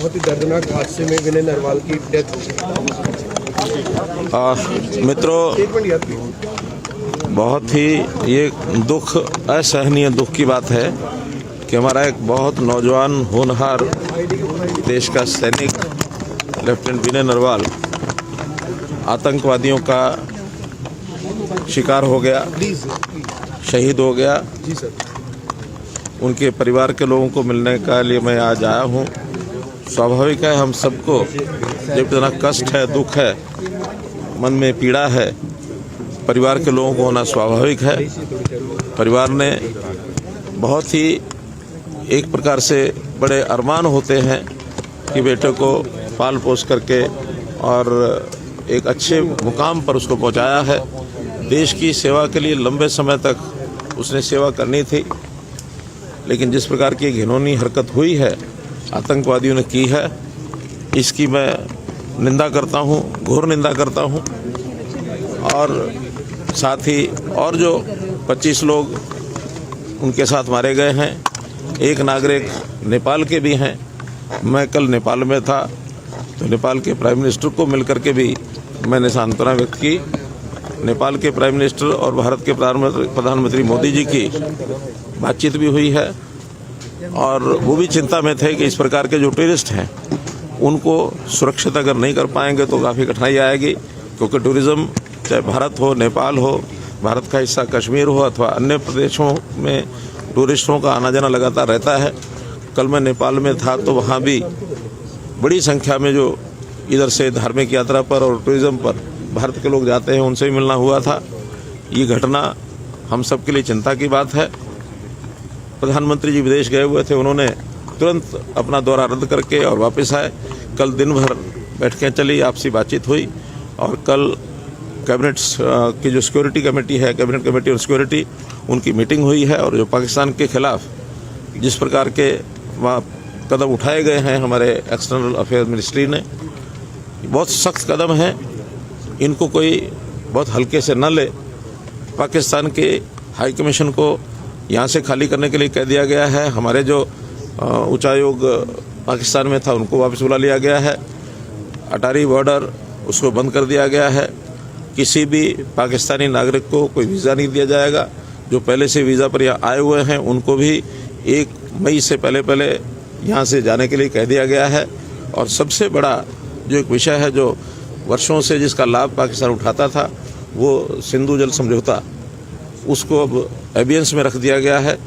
बहुत ही दर्दनाक हादसे में विनय नरवाल की डेथ हो गई। मित्रों, बहुत ही ये दुख, असहनीय दुख की बात है कि हमारा एक बहुत नौजवान होनहार देश का सैनिक लेफ्टिनेंट विनय नरवाल आतंकवादियों का शिकार हो गया, शहीद हो गया। उनके परिवार के लोगों को मिलने के लिए मैं आज आया हूँ। स्वाभाविक है, हम सबको जब इतना कष्ट है, दुख है, मन में पीड़ा है, परिवार के लोगों को होना स्वाभाविक है। परिवार ने बहुत ही एक प्रकार से बड़े अरमान होते हैं कि बेटे को पाल पोस करके और एक अच्छे मुकाम पर उसको पहुंचाया है। देश की सेवा के लिए लंबे समय तक उसने सेवा करनी थी, लेकिन जिस प्रकार की घिनौनी हरकत हुई है, आतंकवादियों ने की है, इसकी मैं निंदा करता हूं, घोर निंदा करता हूं। और साथ ही और जो 25 लोग उनके साथ मारे गए हैं, एक नागरिक नेपाल के भी हैं। मैं कल नेपाल में था तो नेपाल के प्राइम मिनिस्टर को मिलकर के भी मैंने सांत्वना व्यक्त की। नेपाल के प्राइम मिनिस्टर और भारत के प्रधानमंत्री मोदी जी की बातचीत भी हुई है और वो भी चिंता में थे कि इस प्रकार के जो टूरिस्ट हैं उनको सुरक्षित अगर नहीं कर पाएंगे तो काफ़ी कठिनाई आएगी, क्योंकि टूरिज़्म चाहे भारत हो, नेपाल हो, भारत का हिस्सा कश्मीर हो अथवा अन्य प्रदेशों में टूरिस्टों का आना जाना लगातार रहता है। कल मैं नेपाल में था तो वहाँ भी बड़ी संख्या में जो इधर से धार्मिक यात्रा पर और टूरिज़्म पर भारत के लोग जाते हैं, उनसे भी मिलना हुआ था। ये घटना हम सब के लिए चिंता की बात है। प्रधानमंत्री जी विदेश गए हुए थे, उन्होंने तुरंत अपना दौरा रद्द करके और वापस आए। कल दिन भर बैठकें चली, आपसी बातचीत हुई और कल कैबिनेट की जो सिक्योरिटी कमेटी है, कैबिनेट कमेटी ऑन सिक्योरिटी, उनकी मीटिंग हुई है। और जो पाकिस्तान के खिलाफ जिस प्रकार के वहाँ कदम उठाए गए हैं हमारे एक्सटर्नल अफेयर मिनिस्ट्री ने, बहुत सख्त कदम हैं, इनको कोई बहुत हल्के से न ले। पाकिस्तान के हाई कमीशन को यहाँ से खाली करने के लिए कह दिया गया है। हमारे जो उच्चायोग पाकिस्तान में था उनको वापस बुला लिया गया है। अटारी बॉर्डर उसको बंद कर दिया गया है। किसी भी पाकिस्तानी नागरिक को कोई वीज़ा नहीं दिया जाएगा। जो पहले से वीज़ा पर यहाँ आए हुए हैं उनको भी 1 मई से पहले यहाँ से जाने के लिए कह दिया गया है। और सबसे बड़ा जो एक विषय है, जो वर्षों से जिसका लाभ पाकिस्तान उठाता था, वो सिंधु जल समझौता, उसको अब एबियंस में रख दिया गया है।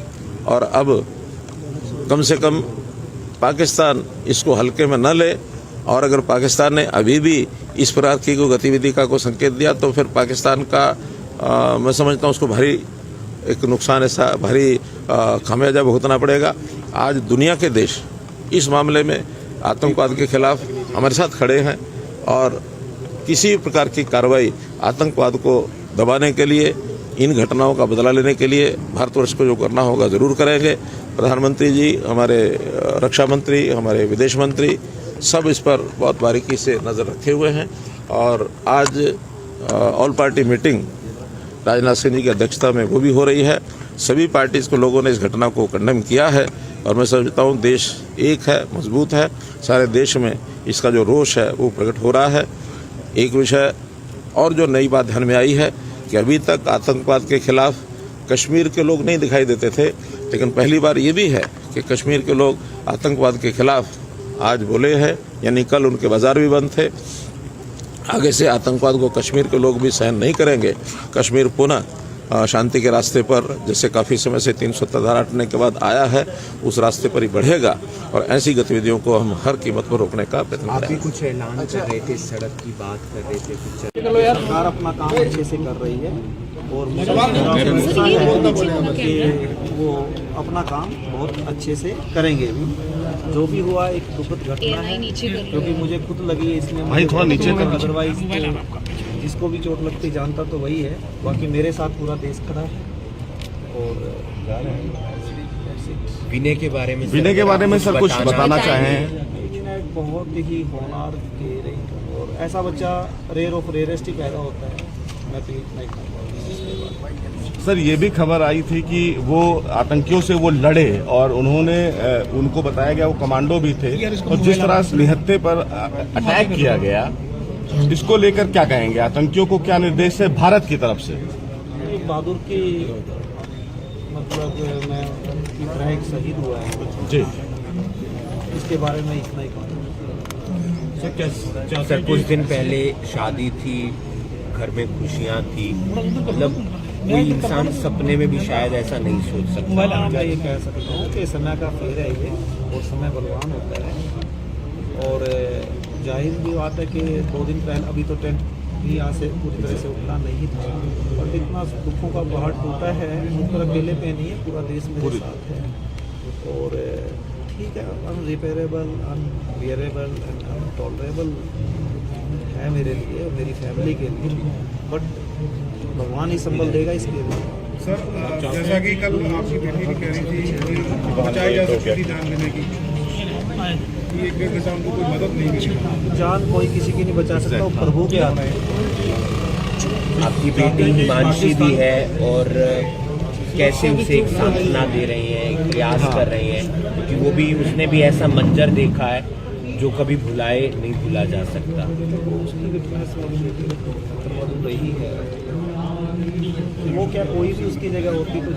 और अब कम से कम पाकिस्तान इसको हल्के में न ले। और अगर पाकिस्तान ने अभी भी इस प्रकार की कोई गतिविधि का कोई संकेत दिया तो फिर पाकिस्तान का मैं समझता हूँ उसको भारी एक नुकसान, ऐसा भारी खामियाजा भुगतना पड़ेगा। आज दुनिया के देश इस मामले में आतंकवाद के खिलाफ हमारे साथ खड़े हैं और किसी प्रकार की कार्रवाई आतंकवाद को दबाने के लिए, इन घटनाओं का बदला लेने के लिए भारतवर्ष को जो करना होगा ज़रूर करेंगे। प्रधानमंत्री जी, हमारे रक्षा मंत्री, हमारे विदेश मंत्री, सब इस पर बहुत बारीकी से नज़र रखे हुए हैं। और आज all party meeting Rajnath Singh ji की अध्यक्षता में वो भी हो रही है। सभी पार्टीज़ के लोगों ने इस घटना को कंडेम किया है और मैं समझता हूँ देश एक है, मजबूत है। सारे देश में इसका जो रोष है वो प्रकट हो रहा है। एक विषय और जो नई बात ध्यान में आई है कि अभी तक आतंकवाद के खिलाफ कश्मीर के लोग नहीं दिखाई देते थे, लेकिन पहली बार ये भी है कि कश्मीर के लोग आतंकवाद के खिलाफ आज बोले हैं। यानी कल उनके बाज़ार भी बंद थे। आगे से आतंकवाद को कश्मीर के लोग भी सहन नहीं करेंगे। कश्मीर पुनः शांति के रास्ते पर, जैसे काफ़ी समय से 370 धारा हटने के बाद आया है, उस रास्ते पर ही बढ़ेगा। और ऐसी गतिविधियों को हम हर कीमत पर रोकने का प्रयत्न करेंगे। आप भी कुछ ऐलान कर रहे थे, सड़क की बात कर रहे थे, सरकार अपना काम अच्छे से कर रही है और वो अपना काम बहुत अच्छे से करेंगे भी। जो भी हुआ एक दुखद घटना है, क्योंकि मुझे खुद लगी है इसलिए थोड़ा नीचे। अदरवाइज जिसको भी चोट लगती जानता तो वही है। बाकी मेरे साथ पूरा देश खड़ा है। और विनय के बारे में सर कुछ बताना चाहें? बहुत ही होनहार और ऐसा बच्चा रेयर ऑफ रेयरेस्ट ही पैदा होता है। मैं तो इतना ही सर ये भी खबर आई थी कि वो आतंकियों से वो लड़े और उन्होंने उनको बताया गया वो कमांडो भी थे और जिस तरह से निहत्थे पर अटैक किया गया, इसको लेकर क्या कहेंगे? आतंकियों को क्या निर्देश है भारत की तरफ से? बहादुर की मतलब मैं की तरह एक शहीद हुआ है जी, इसके बारे में इतना ही कहूँगा। सर कुछ दिन पहले शादी थी, घर में खुशियाँ थी, मतलब कोई इंसान सपने में भी शायद ऐसा नहीं सोच सकता। मैं ये कह सकता हूँ कि समय का फेर है ये, और समय बलवान होता है। और जाहिर भी बात है कि 2 दिन पहले अभी तो टेंट भी यहाँ से पूरी तरह से उठना नहीं था, और इतना दुखों का पहाड़ टूटा है, मुझ पर अकेले पे नहीं है, पूरा देश मेरे साथ है। और ठीक है, अनरिपेयरेबल, अनबियरेबल एंड अनटॉलरेबल है मेरे लिए और मेरी फैमिली के लिए, बट भगवान ही संभल देगा इसके लिए। सर जैसा कि कल आपकी बेटी भी कह रही थी कि बचाई जा सकती थी जान लेने की, कि एक डेढ़ घंटा उनको कोई मदद नहीं मिली। जान कोई किसी की नहीं बचा सकता, वो प्रभु के हाथ में। आपकी बेटी हिमांशी भी है और कैसे उसे एक सांत्वना दे रही हैं, एक प्रयास कर रही हैं, क्योंकि वो भी उसने भी ऐसा मंजर देखा है जो कभी भुलाए नहीं भूला जा सकता। उसकी विटनेस रही है, वो क्या कोई भी उसकी जगह होती तो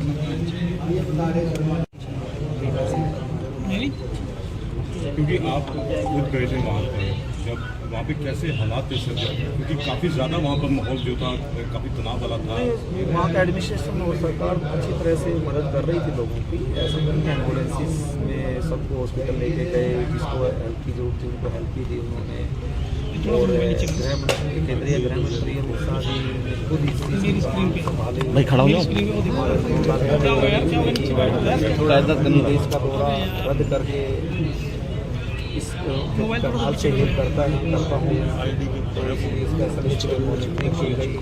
क्योंकि आप खुद गए थे वहाँ पर, जब वहाँ पे कैसे हालात थे सर? क्योंकि काफ़ी ज़्यादा वहाँ पर माहौल जो था काफ़ी तनाव वाला था। वहाँ का एडमिनिस्ट्रेशन और सरकार अच्छी तरह से मदद कर रही थी लोगों की। ऐसा नहीं है, एम्बुलेंसेस में सबको हॉस्पिटल लेके गए, जिसको हेल्प की जरूरत थी उनको हेल्प की दी उन्होंने। और केंद्रीय गृह मंत्री अमित शाह जी ने खुद इस संभाले। भाई खड़ा हो जाओ। देश का दौरा रद्द करके इस हाल से हेल्प करता हूँ। स्पेशलिस्ट की गई